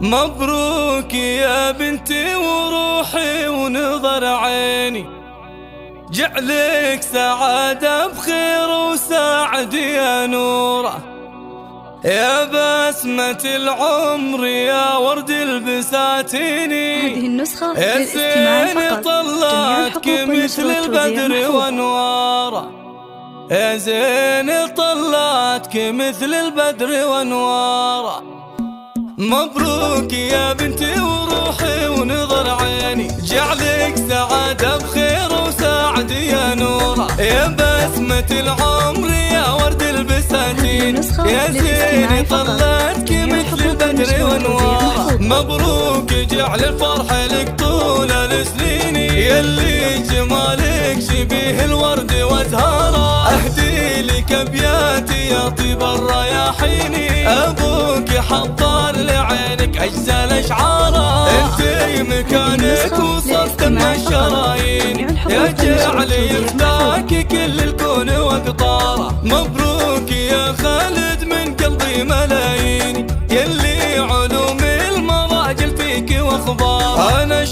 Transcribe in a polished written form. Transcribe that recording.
مبروك يا بنتي وروحي ونظر عيني، جعلك سعادة بخير وسعد يا نوره، يا بسمة العمر يا ورد البساتيني. هذه النسخة يا للاستماع زين فقط. طلعتك مثل البدر وانواره، يا زين طلعتك مثل البدر وانواره. مبروك يا بنتي وروحي ونظر عيني، جعلك سعادة بخير وسعد يا نوره، يا بسمة العمر يا ورد البساتين. يا زين طلعتك مثل البدر وانواره. مبروك جعل الفرح لك طول السنين، يلي جمالك شبيه الورد وازهاره. اهدي لك ابياتي يا طيب الرياحين، ابوك حضر لعينك اجزل اشعاره. انتي مكانك وصلت من الشرايين، يا جعل يفتاك كل الكون واقطاره. مبروك يا خالد من قلبي ملايين، يلي علوم المراجل فيك واخبار. انا